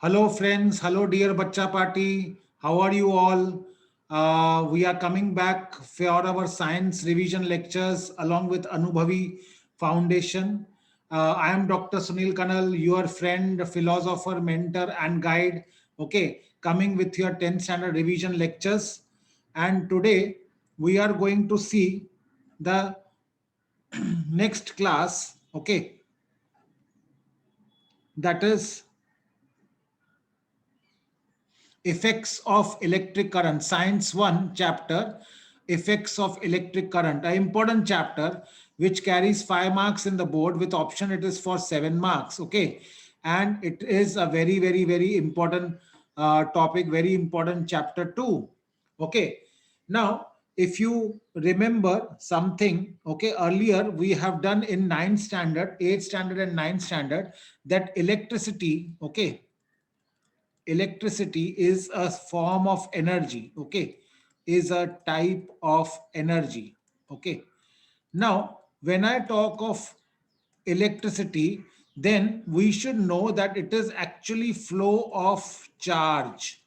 Hello, friends. Hello, dear Bacha Party. How are you all? We are coming back for our science revision lectures along with Anubhavi Foundation. I am Dr. Sunil Kanal, your friend, philosopher, mentor, and guide. Okay, coming with your 10th standard revision lectures. And today we are going to see the next class. Okay, that is effects of electric current, science 1 chapter, effects of electric current, an important chapter which carries 5 marks in the board. With option it is for 7 marks. Okay, and it is a very important topic, very important chapter 2. Okay, now if you remember something, okay, earlier we have done in 9th standard, 8th standard and 9th standard, that electricity, okay, electricity is a form of energy. Okay, is a type of energy. Okay, now when I talk of electricity, then we should know that it is actually flow of charge.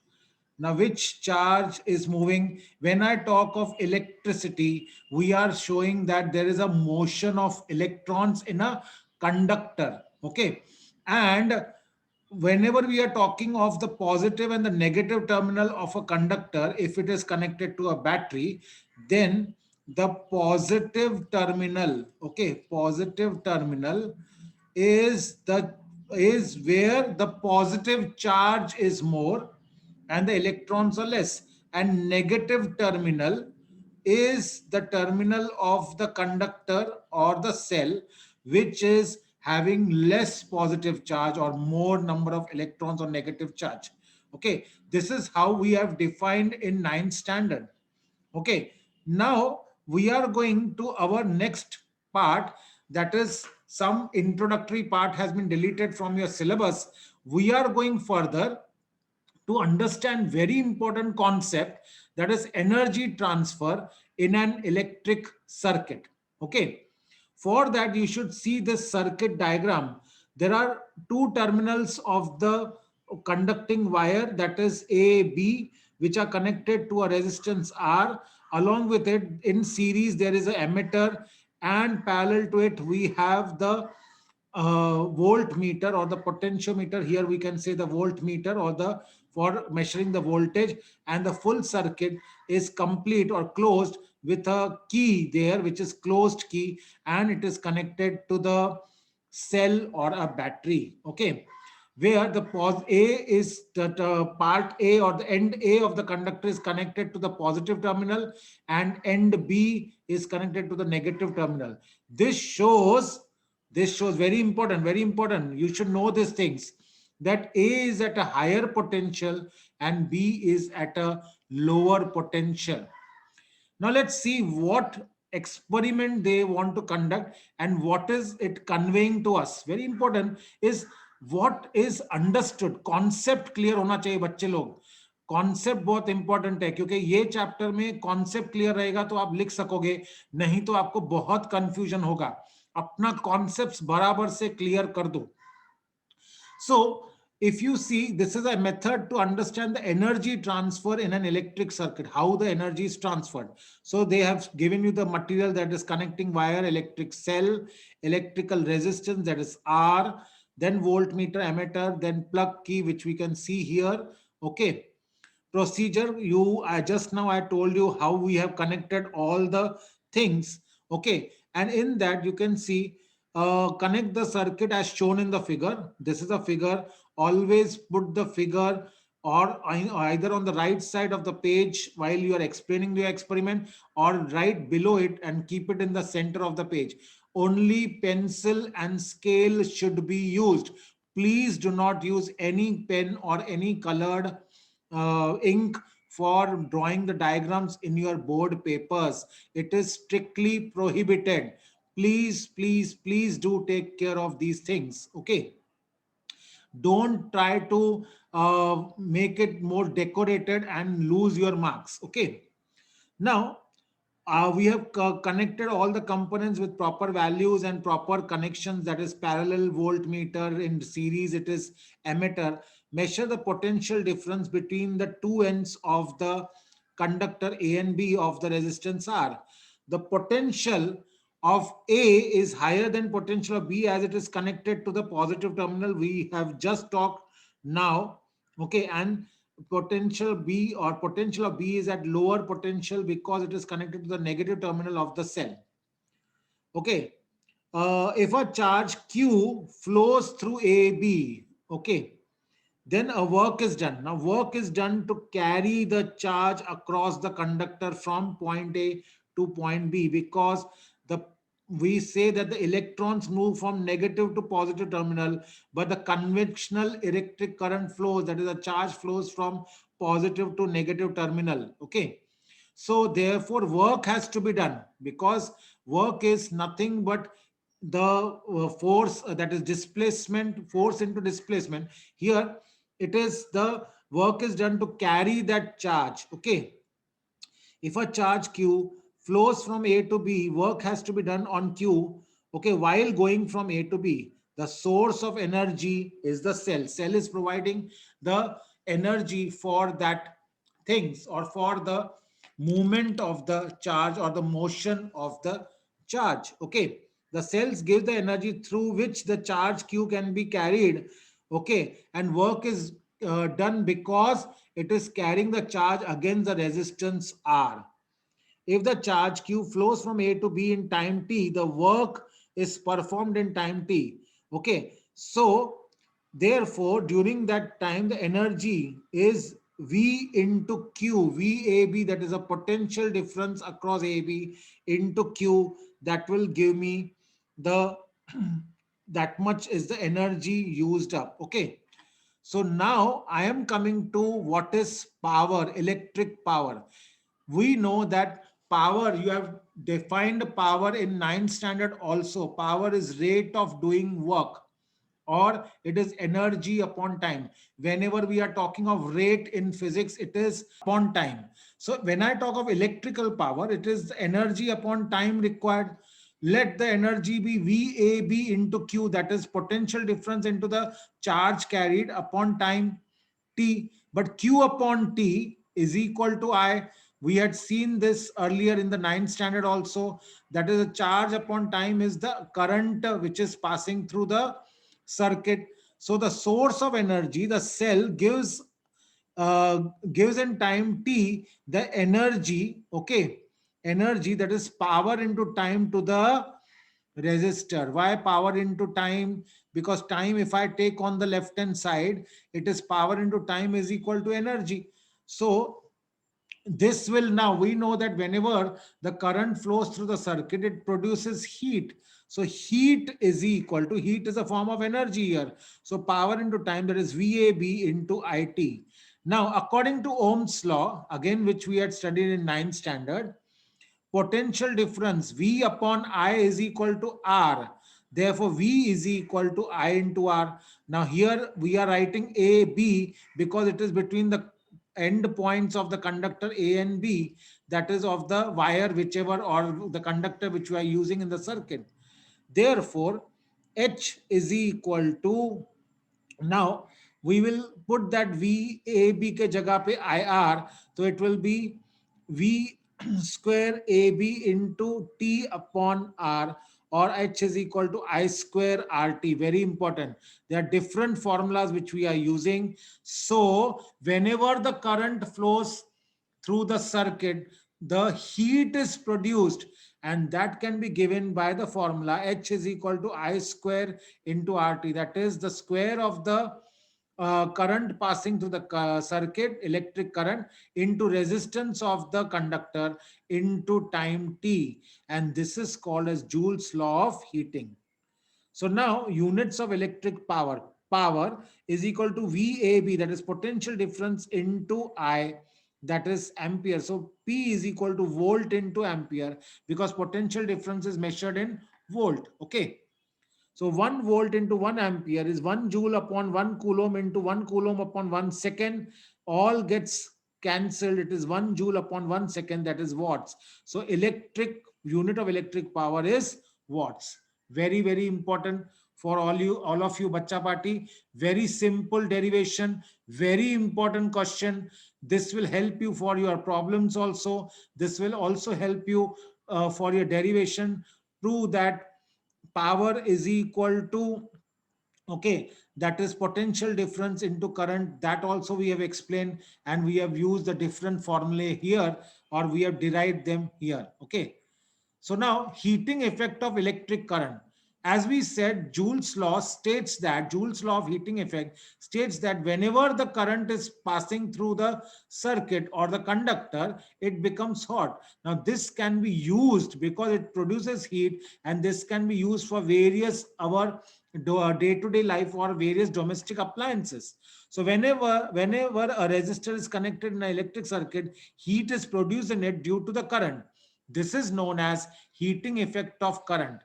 Now which charge is moving? When I talk of electricity, we are showing that there is a motion of electrons in a conductor. Okay, and whenever we are talking of the positive and the negative terminal of a conductor, if it is connected to a battery, then the positive terminal, okay, positive terminal is the is where the positive charge is more and the electrons are less, and negative terminal is the terminal of the conductor or the cell which is having less positive charge or more number of electrons or negative charge. Okay, this is how we have defined in ninth standard. Okay, now we are going to our next part, that is some introductory part has been deleted from your syllabus. We are going further to understand very important concept, that is energy transfer in an electric circuit. Okay, for that you should see this circuit diagram. There are two terminals of the conducting wire, that is A, B, which are connected to a resistance R. Along with it, in series there is an emitter, and parallel to it we have the voltmeter or the potentiometer. Here we can say the voltmeter or the for measuring the voltage, and the full circuit is complete or closed with a key there, which is closed key, and it is connected to the cell or a battery. Okay, where the pos A is that part A or the end A of the conductor is connected to the positive terminal, and end B is connected to the negative terminal. This shows, this shows very important, very important. You should know these things, that A is at a higher potential and B is at a lower potential. Now let's see what experiment they want to conduct and what is it conveying to us. Very important is what is understood. Concept clear होना चाहिए बच्चे लोग. Concept बहुत important है, क्योंकि ये chapter में concept clear रहेगा तो आप लिख सकोगे, नहीं तो आपको बहुत कंफ्यूजन होगा. अपना कॉन्सेप्ट्स बराबर से क्लियर कर दो. So, if you see, this is a method to understand the energy transfer in an electric circuit, how the energy is transferred. So, they have given you the material, that is connecting wire, electric cell, electrical resistance, that is R, then voltmeter, ammeter, then plug key, which we can see here. Okay. Procedure, you I just now I told you how we have connected all the things. Okay, and in that you can see, connect the circuit as shown in the figure. This is a figure. Always put the figure or either on the right side of the page while you are explaining the experiment, or right below it, and keep it in the center of the page. Only pencil and scale should be used. Please do not use any pen or any colored ink for drawing the diagrams in your board papers. It is strictly prohibited. Please do take care of these things. Okay, don't try to make it more decorated and lose your marks. Okay, now we have connected all the components with proper values and proper connections, that is parallel voltmeter, in series it is emitter. measure the potential difference between the two ends of the conductor A and B of the resistance R. The potential of A is higher than potential of B as it is connected to the positive terminal. We have just talked now. Okay, and potential B or potential of B is at lower potential because it is connected to the negative terminal of the cell. Okay, if a charge Q flows through AB, okay, then a work is done. Now work is done to carry the charge across the conductor from point A to point B, because the we say that the electrons move from negative to positive terminal, but the conventional electric current flows, that is a charge flows from positive to negative terminal. Okay, so therefore work has to be done, because work is nothing but the force, that is displacement, force into displacement. Here it is the work is done to carry that charge. Okay, if a charge Q flows from A to B, work has to be done on Q. Okay, while going from A to B, the source of energy is the cell. Cell is providing the energy for that things, or for the movement of the charge or the motion of the charge. Okay, the cells give the energy through which the charge Q can be carried. Okay, and work is done because it is carrying the charge against the resistance R. If the charge Q flows from A to B in time t, the work is performed in time t. Okay, so therefore during that time the energy is V into Q, VAB, that is a potential difference across AB into Q, that will give me the that much is the energy used up. Okay, so now I am coming to what is power, electric power. We know that power, you have defined power in ninth standard also. Power is rate of doing work, or it is energy upon time. Whenever we are talking of rate in physics, it is upon time. So when I talk of electrical power, it is energy upon time required. Let the energy be VAB into Q, that is potential difference into the charge carried upon time t. But Q upon t is equal to I. We had seen this earlier in the ninth standard also. That is, a charge upon time is the current which is passing through the circuit. So the source of energy, the cell uh, gives in time t the energy. Okay, energy, that is power into time, to the resistor. Why power into time? Because time, if I take on the left hand side, it is power into time is equal to energy. So this will, now we know that whenever the current flows through the circuit, it produces heat. So heat is equal to, heat is a form of energy here, so power into time, that is VAB into IT. Now according to Ohm's law, again which we had studied in ninth standard, potential difference V upon I is equal to R. Therefore, V is equal to I into R. Now, here we are writing A, B because it is between the end points of the conductor A and B, that is of the wire, whichever, or the conductor which we are using in the circuit. Therefore, H is equal to, now we will put that VAB ke jagah pe IR, so it will be V square AB into T upon R, or H is equal to I square RT. Very important. There are different formulas which we are using. So whenever the current flows through the circuit, the heat is produced, and that can be given by the formula H is equal to I square into RT. That is the square of the current passing through the circuit, electric current, into resistance of the conductor into time t. And this is called as Joule's law of heating. So now units of electric power. Power is equal to VAB, that is potential difference, into I, that is ampere. So P is equal to volt into ampere, because potential difference is measured in volt. Okay. So 1 volt into 1 ampere is 1 joule upon 1 coulomb into 1 coulomb upon 1 second. All gets cancelled. It is 1 joule upon 1 second, that is watts. So electric unit of electric power is watts. Very, very important for all of you, Bacha Party. Very simple derivation, very important question. This will help you for your problems also. This will also help you for your derivation. Prove that power is equal to, okay, that is potential difference into current. That also we have explained, and we have used the different formulae here, or we have derived them here. Okay, so now heating effect of electric current. As we said, Joule's law of heating effect states that whenever the current is passing through the circuit or the conductor, it becomes hot. Now this can be used because it produces heat, and this can be used for various our day-to-day life or various domestic appliances. So whenever a resistor is connected in an electric circuit, heat is produced in it due to the current. This is known as heating effect of current.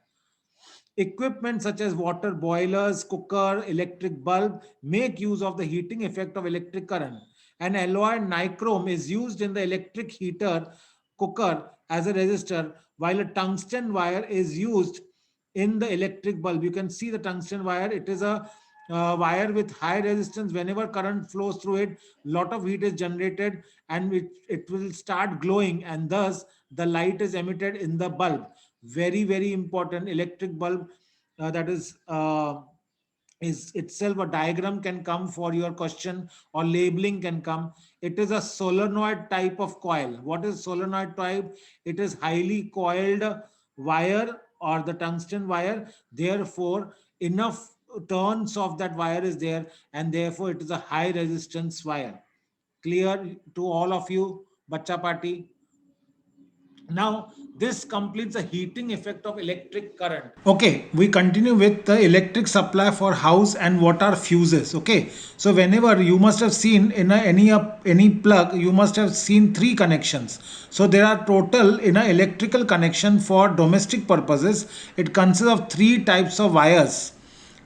Equipment such as water boilers, cooker, electric bulb make use of the heating effect of electric current. An alloy nichrome is used in the electric heater cooker as a resistor, while a tungsten wire is used in the electric bulb. You can see the tungsten wire. It is a wire with high resistance. Whenever current flows through it, lot of heat is generated, and it will start glowing, and thus the light is emitted in the bulb. Very, very important. Electric bulb, that is itself a diagram can come for your question, or labeling can come. It is a solenoid type of coil. What is solenoid type? It is highly coiled wire, or the tungsten wire. Therefore enough turns of that wire is there, and therefore it is a high resistance wire. Clear to all of you, Bacha Party? Now, this completes the heating effect of electric current. Okay, we continue with the electric supply for house and what are fuses. Okay, so whenever you must have seen in any plug, you must have seen three connections. So there are total in an electrical connection for domestic purposes. It consists of three types of wires.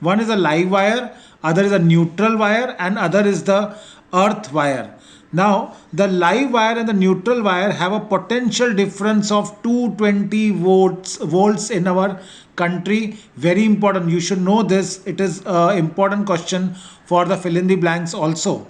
One is a live wire, other is a neutral wire, and other is the earth wire. Now, the live wire and the neutral wire have a potential difference of 220 volts in our country. Very important. You should know this. It is an important question for the fill in the blanks also.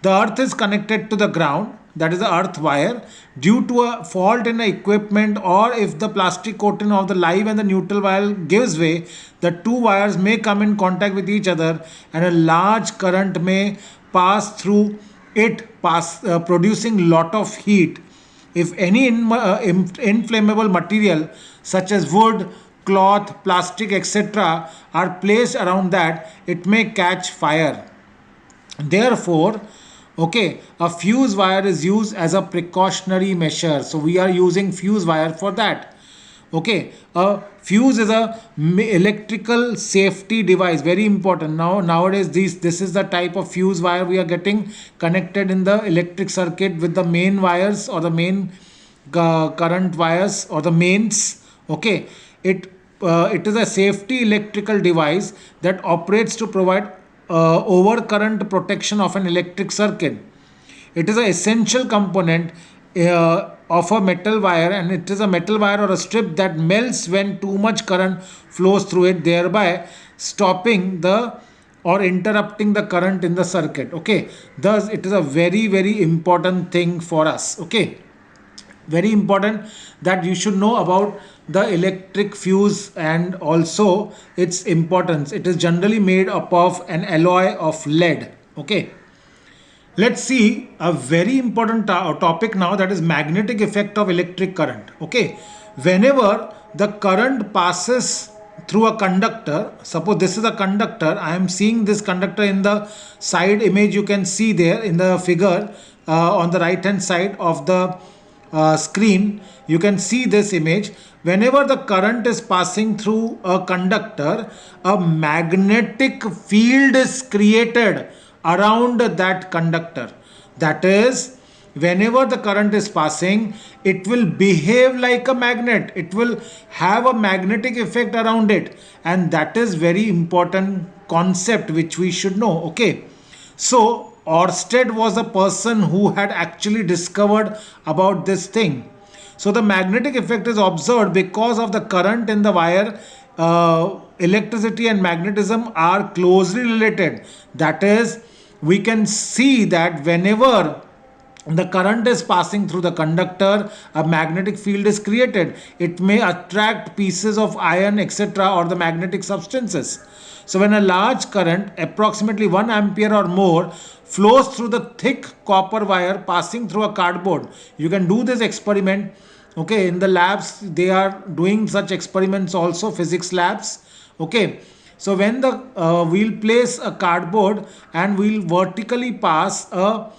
The earth is connected to the ground, that is the earth wire. Due to a fault in the equipment, or if the plastic coating of the live and the neutral wire gives way, the two wires may come in contact with each other, and a large current may pass through producing lot of heat. If any inflammable material such as wood, cloth, plastic, etc. are placed around that, it may catch fire. Therefore, okay, a fuse wire is used as a precautionary measure. So we are using fuse wire for that. Okay, a fuse is a electrical safety device. Very important. Nowadays this is the type of fuse wire we are getting connected in the electric circuit with the main wires, or the main current wires, or the mains. Okay, it is a safety electrical device that operates to provide overcurrent protection of an electric circuit. It is an essential component of a metal wire, and it is a metal wire or a strip that melts when too much current flows through it, thereby stopping the or interrupting the current in the circuit. Okay, thus it is a very, very important thing for us. Okay, very important that you should know about the electric fuse and also its importance. It is generally made up of an alloy of lead. Okay, let's see a very important topic now, that is magnetic effect of electric current. Okay, whenever the current passes through a conductor, suppose this is a conductor, I am seeing this conductor in the side image. You can see there in the figure on the right hand side of the screen, you can see this image. Whenever the current is passing through a conductor, a magnetic field is created around that conductor. That is, whenever the current is passing, it will behave like a magnet. It will have a magnetic effect around it, and that is very important concept which we should know. Okay, so Orsted was a person who had actually discovered about this thing. So the magnetic effect is observed because of the current in the wire electricity and magnetism are closely related. That is, we can see that whenever the current is passing through the conductor, a magnetic field is created. It may attract pieces of iron, etc., or the magnetic substances. So when a large current, approximately 1 ampere or more, flows through the thick copper wire passing through a cardboard, you can do this experiment. Okay, in the labs they are doing such experiments also, physics labs. Okay, so when the we'll place a cardboard and we'll vertically pass a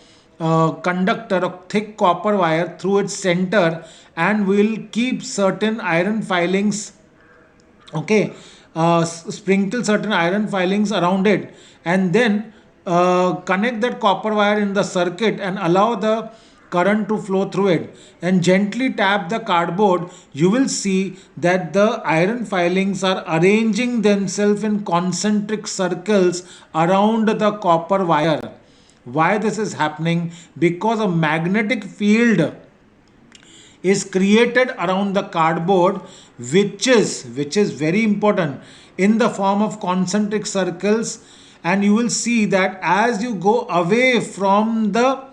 conductor of thick copper wire through its center, and we'll keep certain iron filings, okay, sprinkle certain iron filings around it, and then connect that copper wire in the circuit and allow the current to flow through it, and gently tap the cardboard, you will see that the iron filings are arranging themselves in concentric circles around the copper wire. Why this is happening? Because a magnetic field is created around the cardboard, which is very important, in the form of concentric circles. And you will see that as you go away from the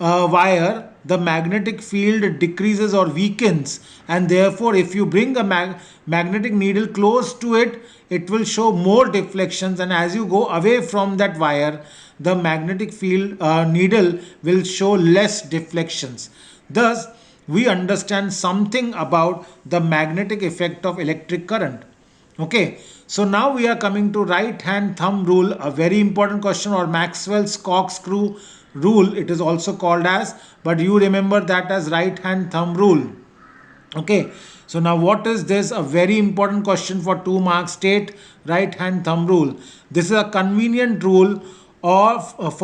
wire, the magnetic field decreases or weakens, and therefore if you bring a magnetic needle close to it, it will show more deflections, and as you go away from that wire, the magnetic field needle will show less deflections. Thus we understand something about the magnetic effect of electric current. Okay, so now we are coming to right hand thumb rule, a very important question, or Maxwell's corkscrew rule it is also called as, but you remember that as right hand thumb rule. Okay, so now what is this? A very important question for 2 marks. State right hand thumb rule. This is a convenient rule of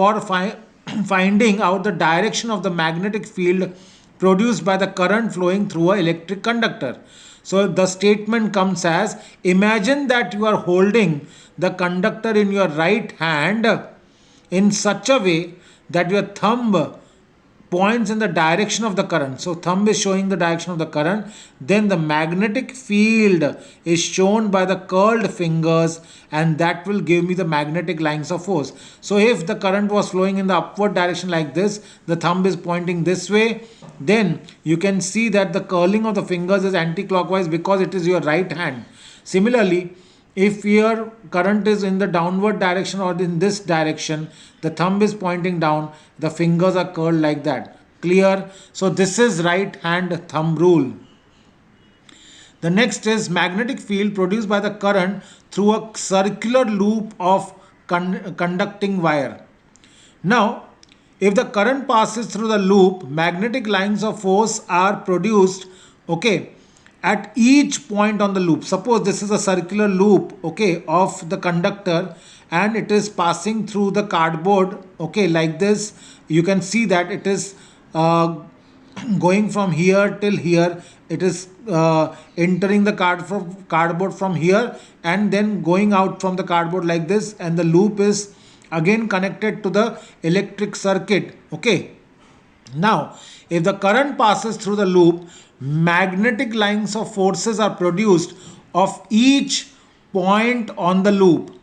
finding out the direction of the magnetic field produced by the current flowing through an electric conductor. So the statement comes as, imagine that you are holding the conductor in your right hand in such a way that your thumb points in the direction of the current. So thumb is showing the direction of the current. Then the magnetic field is shown by the curled fingers, and that will give me the magnetic lines of force. So if the current was flowing in the upward direction like this, the thumb is pointing this way, then you can see that the curling of the fingers is anti-clockwise because it is your right hand. Similarly, if your current is in the downward direction or in this direction, the thumb is pointing down, the fingers are curled like that. Clear? So this is right hand thumb rule. The next is magnetic field produced by the current through a circular loop of conducting wire. Now, if the current passes through the loop, magnetic lines of force are produced, okay, at each point on the loop. Suppose this is a circular loop, okay, of the conductor, and it is passing through the cardboard, okay, like this. You can see that it is going from here till here. It is entering the cardboard from here and then going out from the cardboard like this, and the loop is again connected to the electric circuit. Okay, now if the current passes through the loop, magnetic lines of forces are produced of each point on the loop.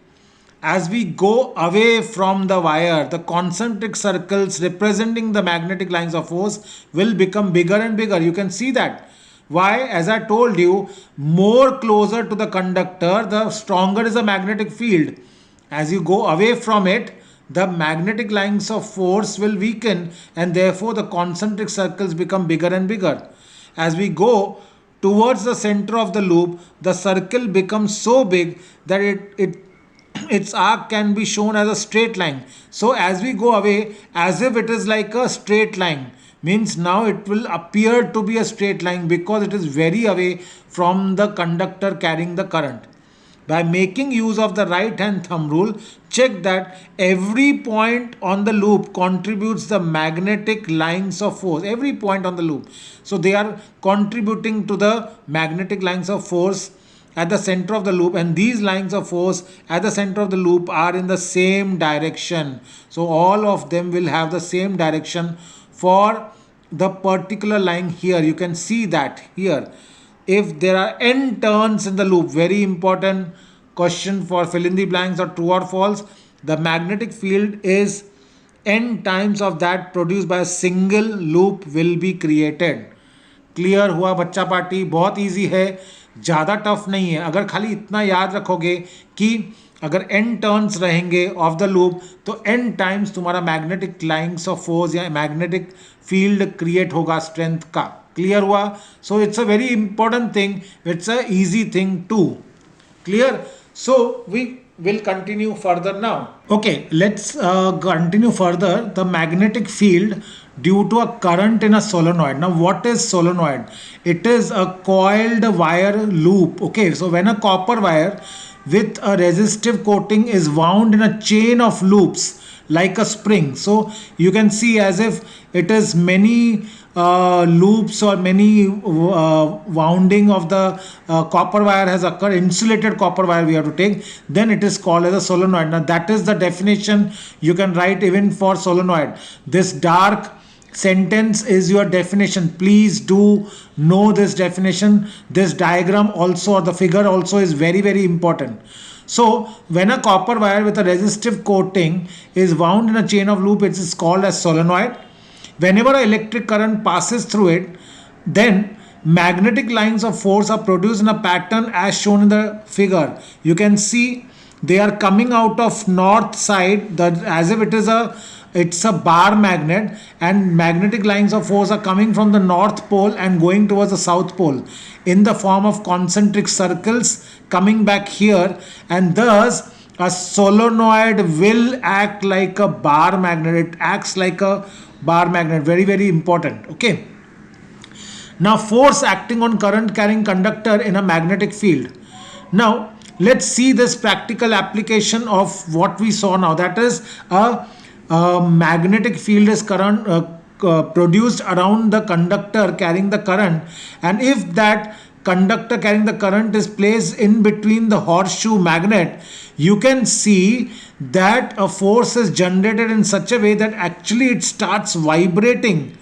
As we go away from the wire, the concentric circles representing the magnetic lines of force will become bigger and bigger. You can see that. Why? As I told you, more closer to the conductor, the stronger is the magnetic field. As you go away from it, the magnetic lines of force will weaken, and therefore the concentric circles become bigger and bigger. As we go towards the center of the loop, the circle becomes so big that its arc can be shown as a straight line. So as we go away, as if it is like a straight line, means now it will appear to be a straight line because it is very away from the conductor carrying the current. By making use of the right hand thumb rule, check that every point on the loop contributes the magnetic lines of force. Every point on the loop. So they are contributing to the magnetic lines of force at the center of the loop, and these lines of force at the center of the loop are in the same direction. So all of them will have the same direction for the particular line here. You can see that here. if there are n turns in the loop, very important question for fill in the blanks or true or false, the magnetic field is n times of that produced by a single loop will be created. Clear हुआ बच्चा party? बहुत easy है, ज़्यादा tough नहीं है. अगर खाली इतना याद रखोगे कि अगर n टर्न्स रहेंगे ऑफ द लूप तो n टाइम्स तुम्हारा मैग्नेटिक लाइंस ऑफ फोर्स या मैग्नेटिक फील्ड क्रिएट होगा स्ट्रेंथ का. क्लियर हुआ? So it's a very important thing, it's a easy thing to. Clear? So we will continue further now. Okay, let's continue further. The magnetic field due to a current in a solenoid. Now what is solenoid? It is a coiled wire loop. Okay, so when a copper wire with a resistive coating is wound in a chain of loops like a spring, so you can see as if it is many loops or many wounding of the copper wire has occurred, insulated copper wire we have to take, then it is called as a solenoid. Now that is the definition you can write even for solenoid. This dark sentence is your definition. Please do know this definition. This diagram also, or the figure also, is very, very important. So when a copper wire with a resistive coating is wound in a chain of loop, it is called as solenoid. Whenever an electric current passes through it, then magnetic lines of force are produced in a pattern as shown in the figure. You can see they are coming out of north side, as if it's a bar magnet, and magnetic lines of force are coming from the north pole and going towards the south pole in the form of concentric circles coming back here, and thus a solenoid will act like a bar magnet. It acts like a bar magnet. Very, very important. Okay. Now force acting on current carrying conductor in a magnetic field. Now let's see this practical application of what we saw now. That is a magnetic field is produced around the conductor carrying the current, and if that conductor carrying the current is placed in between the horseshoe magnet, you can see that a force is generated in such a way that actually it starts vibrating.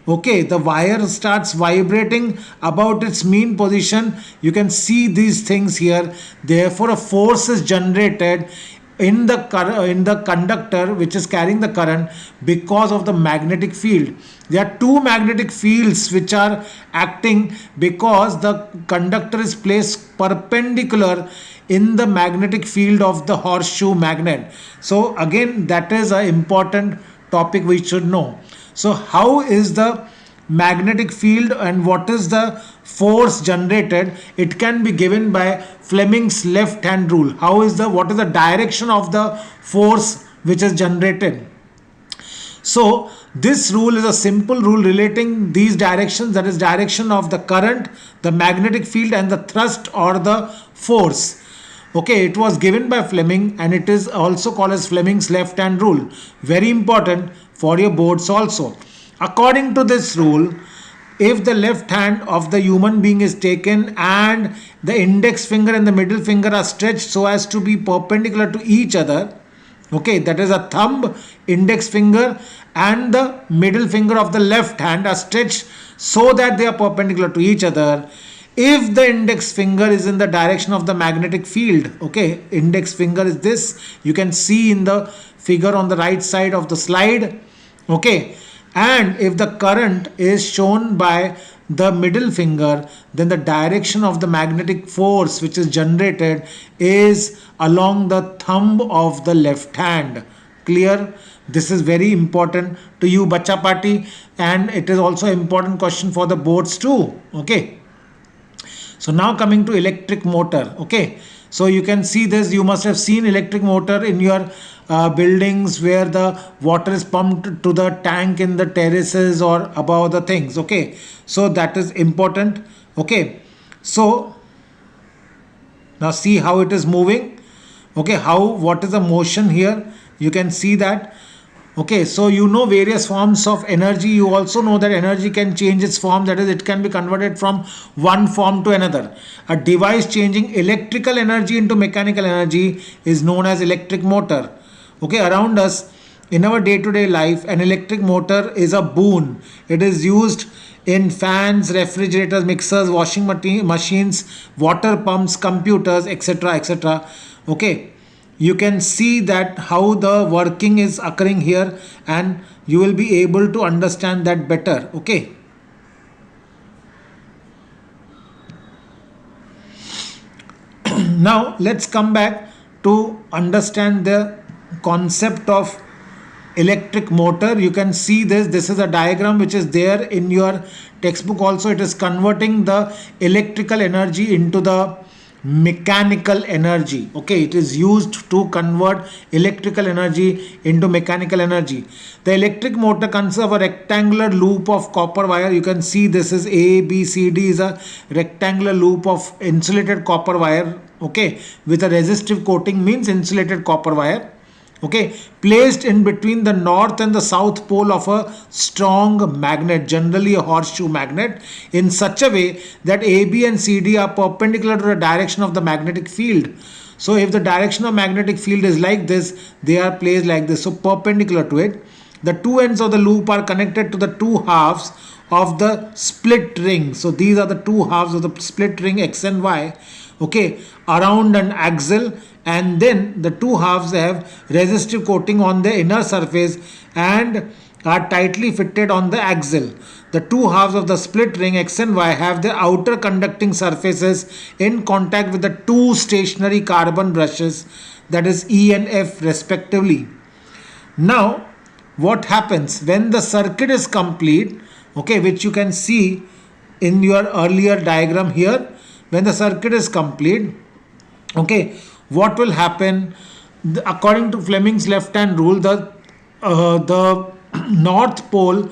Okay, the wire starts vibrating about its mean position. You can see these things here. Therefore a force is generated in the conductor which is carrying the current because of the magnetic field. There are two magnetic fields which are acting because the conductor is placed perpendicular in the magnetic field of the horseshoe magnet. So again, that is an important topic we should know. So how is the magnetic field and what is the force generated? It can be given by Fleming's left hand rule. What is the direction of the force which is generated? So this rule is a simple rule relating these directions, that is direction of the current, the magnetic field, and the thrust or the force. Okay, it was given by Fleming and it is also called as Fleming's left hand rule. Very important for your boards also. According to this rule, if the left hand of the human being is taken and the index finger and the middle finger are stretched so as to be perpendicular to each other, okay, that is a thumb, index finger and the middle finger of the left hand are stretched so that they are perpendicular to each other. If the index finger is in the direction of the magnetic field, okay, index finger is this, you can see in the figure on the right side of the slide, okay, and if the current is shown by the middle finger, then the direction of the magnetic force which is generated is along the thumb of the left hand. Clear? This is very important to you, Bacha Party, and it is also an important question for the boards too. Okay. So now coming to electric motor. Okay. So you can see this. You must have seen electric motor in your buildings where the water is pumped to the tank in the terraces or above the things. Okay. So that is important. Okay. So now see how it is moving. Okay. What is the motion here? You can see that. Okay, so you know various forms of energy. You also know that energy can change its form. That is, it can be converted from one form to another. A device changing electrical energy into mechanical energy is known as electric motor. Okay, around us in our day-to-day life, an electric motor is a boon. It is used in fans, refrigerators, mixers, washing machines, water pumps, computers, etc., etc. Okay, you can see that how the working is occurring here, and you will be able to understand that better. Okay. Now let's come back to understand the concept of electric motor. You can see this is a diagram which is there in your textbook also. It is converting the electrical energy into the mechanical energy. Okay, it is used to convert electrical energy into mechanical energy. The electric motor consists of a rectangular loop of copper wire. You can see this is A, B, C, D is a rectangular loop of insulated copper wire. Okay, with a resistive coating, means insulated copper wire. Okay, placed in between the north and the south pole of a strong magnet, generally a horseshoe magnet, in such a way that AB and CD are perpendicular to the direction of the magnetic field. So if the direction of magnetic field is like this, they are placed like this, so perpendicular to it. The two ends of the loop are connected to the two halves of the split ring. So these are the two halves of the split ring, X and Y. Okay, around an axle, and then the two halves have resistive coating on the inner surface and are tightly fitted on the axle. The two halves of the split ring X and Y have their outer conducting surfaces in contact with the two stationary carbon brushes, that is E and F respectively. Now what happens when the circuit is complete, okay, which you can see in your earlier diagram here. When the circuit is complete, okay, what will happen? According to Fleming's left hand rule, the north pole,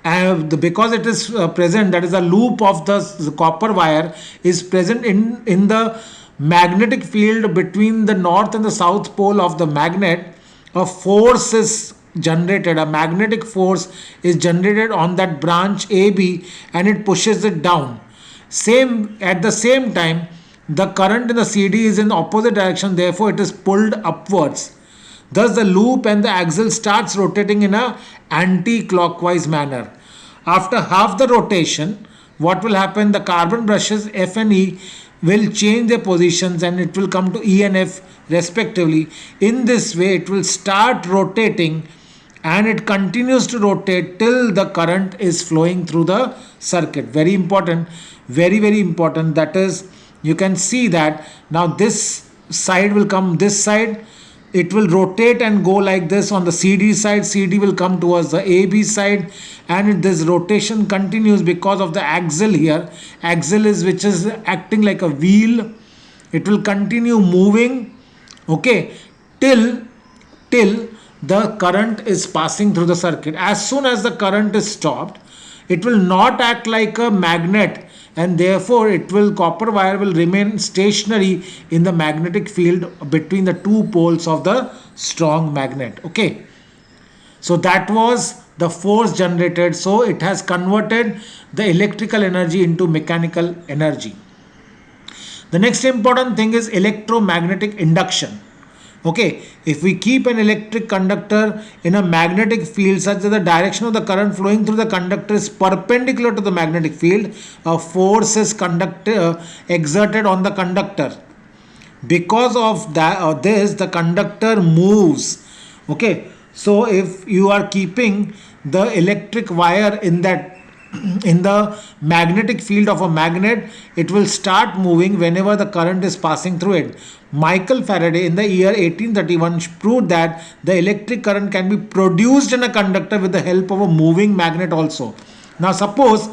because it is present, that is a loop of the copper wire is present in the magnetic field between the north and the south pole of the magnet. A force is generated, a magnetic force is generated on that branch AB, and it pushes it down. Same at the same time, the current in the CD is in the opposite direction, therefore it is pulled upwards. Thus the loop and the axle starts rotating in a anti-clockwise manner. After half the rotation, what will happen? The carbon brushes F and E will change their positions, and it will come to E and F respectively. In this way, it will start rotating, and it continues to rotate till the current is flowing through the circuit. Very important, very important. That is, you can see that now this side will come this side, it will rotate and go like this. On the CD side, CD will come towards the AB side, and this rotation continues because of the axle here. Axle is which is acting like a wheel. It will continue moving, okay, till the current is passing through the circuit. As soon as the current is stopped, it will not act like a magnet, and therefore copper wire will remain stationary in the magnetic field between the two poles of the strong magnet. Okay, so that was the force generated. So it has converted the electrical energy into mechanical energy. The next important thing is electromagnetic induction. Okay, if we keep an electric conductor in a magnetic field such that the direction of the current flowing through the conductor is perpendicular to the magnetic field, a force is exerted on the conductor. Because of that, the conductor moves. Okay, so if you are keeping the electric wire in that in the magnetic field of a magnet, it will start moving whenever the current is passing through it. Michael Faraday in the year 1831 proved that the electric current can be produced in a conductor with the help of a moving magnet also. Now suppose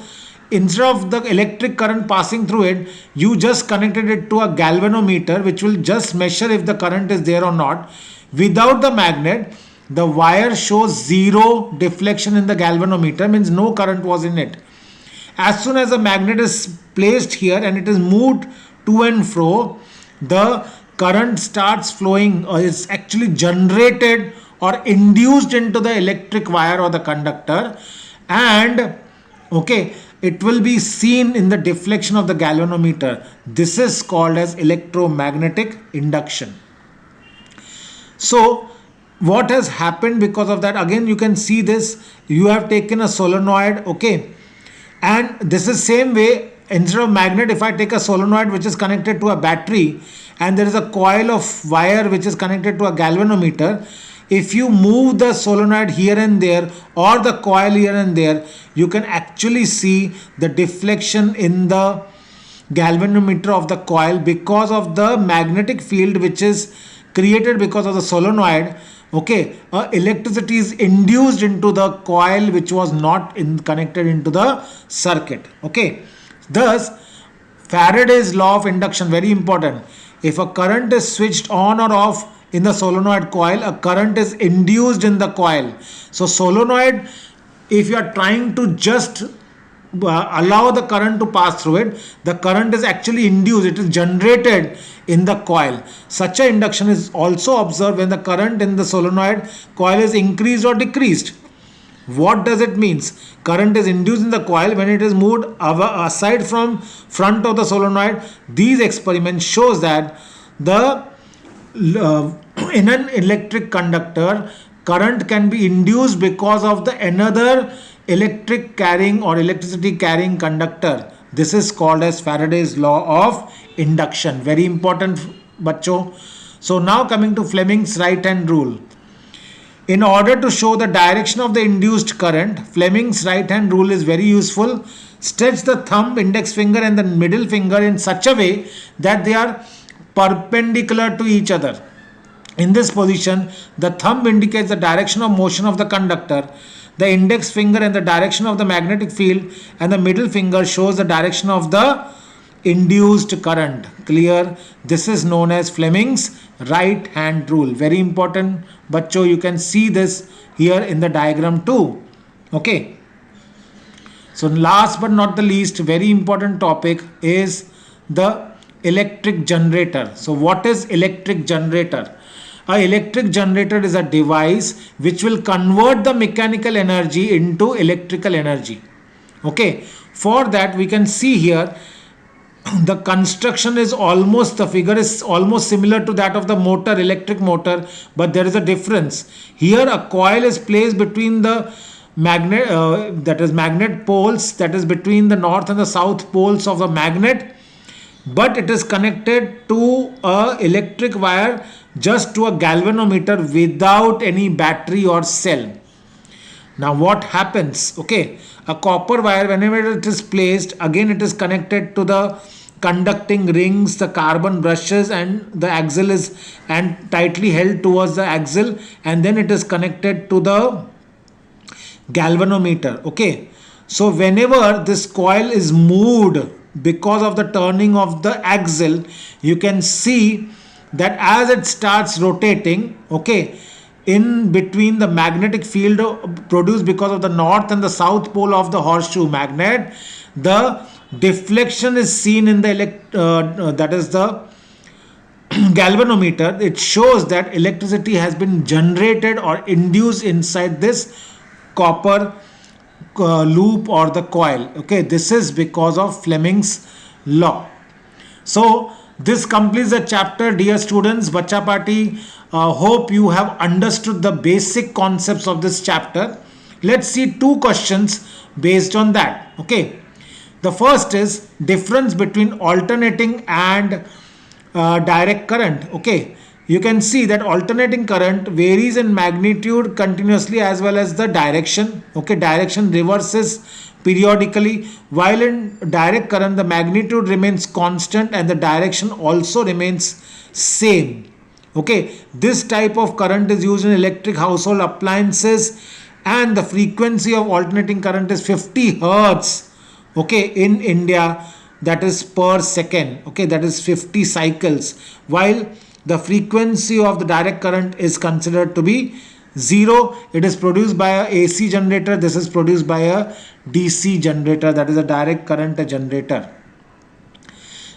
instead of the electric current passing through it, you just connected it to a galvanometer which will just measure if the current is there or not. Without the magnet, the wire shows zero deflection in the galvanometer, means no current was in it. As soon as the magnet is placed here and it is moved to and fro, the current starts flowing, or is actually generated or induced into the electric wire or the conductor, and okay, it will be seen in the deflection of the galvanometer. This is called as electromagnetic induction. So what has happened because of that? Again, you can see this. You have taken a solenoid, okay, And this is same way, instead of magnet, if I take a solenoid which is connected to a battery and there is a coil of wire which is connected to a galvanometer, if you move the solenoid here and there or the coil here and there, you can actually see the deflection in the galvanometer of the coil because of the magnetic field which is created because of the solenoid. Okay, electricity is induced into the coil which was not connected into the circuit. Okay, thus Faraday's law of induction, very important. If a current is switched on or off in the solenoid coil, a current is induced in the coil. So solenoid, if you are trying to just allow the current to pass through it, the current is actually induced, it is generated in the coil. Such a induction is also observed when the current in the solenoid coil is increased or decreased. What does it means? Current is induced in the coil when it is moved aside from front of the solenoid. These experiments shows that the in an electric conductor, current can be induced because of the another electric carrying or electricity carrying conductor. This is called as Faraday's law of induction. Very important, bachcho. So now coming to Fleming's right hand rule. In order to show the direction of the induced current, Fleming's right hand rule is very useful. Stretch the thumb, index finger and the middle finger in such a way that they are perpendicular to each other. In this position, the thumb indicates the direction of motion of the conductor, the index finger and the direction of the magnetic field, and the middle finger shows the direction of the induced current. Clear? This is known as Fleming's right hand rule. Very important, bachcho. You can see this here in the diagram too. Okay. So last but not the least, very important topic is the electric generator. So what is electric generator? A electric generator is a device which will convert the mechanical energy into electrical energy. Okay, for that we can see here the construction is almost, the figure is almost similar to that of the motor, electric motor, but there is a difference. Here a coil is placed between the magnet, that is magnet poles, that is between the north and the south poles of the magnet, but it is connected to a electric wire just to a galvanometer without any battery or cell. Now what happens? Okay, a copper wire, whenever it is placed, again it is connected to the conducting rings, the carbon brushes, and the axle is and tightly held towards the axle, and then it is connected to the galvanometer. Okay, so whenever this coil is moved because of the turning of the axle, you can see that as it starts rotating, okay, in between the magnetic field produced because of the north and the south pole of the horseshoe magnet, the deflection is seen in the that is the galvanometer. It shows that electricity has been generated or induced inside this copper loop or the coil. Okay, this is because of Fleming's law. So this completes the chapter, dear students. Bacha Party, hope you have understood the basic concepts of this chapter. Let's see two questions based on that. Okay, the first is difference between alternating and direct current. Okay, you can see that alternating current varies in magnitude continuously as well as the direction. Okay, direction reverses periodically, while in direct current the magnitude remains constant and the direction also remains same. Okay, this type of current is used in electric household appliances and the frequency of alternating current is 50 hertz. Okay, in India, that is per second. Okay, that is 50 cycles, while the frequency of the direct current is considered to be 0. It is produced by a AC generator. This is produced by a DC generator, that is a direct current generator.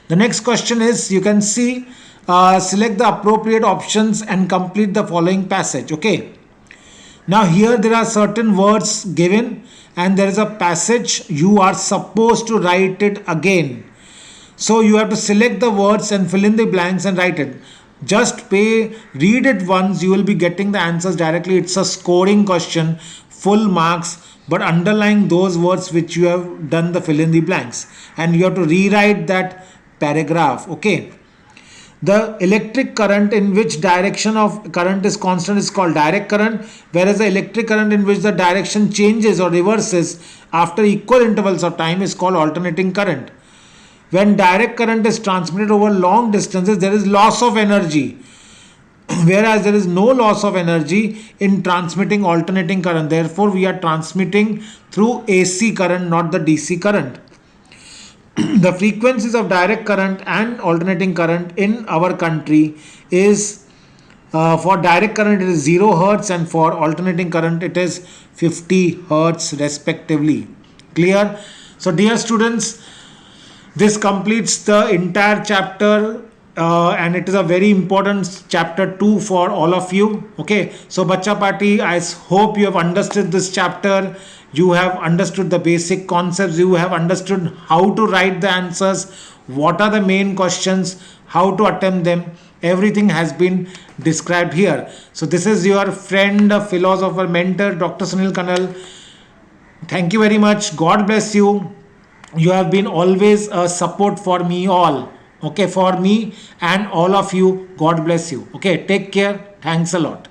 The next question is, you can see, select the appropriate options and complete the following passage. Okay, now here there are certain words given and there is a passage. You are supposed to write it again. So you have to select the words and fill in the blanks and write it. Just read it once, you will be getting the answers directly. It's a scoring question, full marks but underlying those words which you have done the fill in the blanks, and you have to rewrite that paragraph. Okay. The electric current in which direction of current is constant is called direct current, whereas the electric current in which the direction changes or reverses after equal intervals of time is called alternating current. When direct current is transmitted over long distances, there is loss of energy, whereas there is no loss of energy in transmitting alternating current. Therefore, we are transmitting through AC current, not the DC current. The frequencies of direct current and alternating current in our country is, for direct current it is 0 hertz, and for alternating current it is 50 hertz respectively. Clear? So dear students, this completes the entire chapter, and it is a very important chapter 2 for all of you. Okay, so Bacha Party, I hope you have understood this chapter. You have understood the basic concepts, you have understood how to write the answers, what are the main questions, how to attempt them. Everything has been described here. So this is your friend, philosopher, mentor, Dr. Sunil Kanal. Thank you very much. God bless you. You have been always a support for me all. Okay, for me and all of you. God bless you. Okay, take care. Thanks a lot.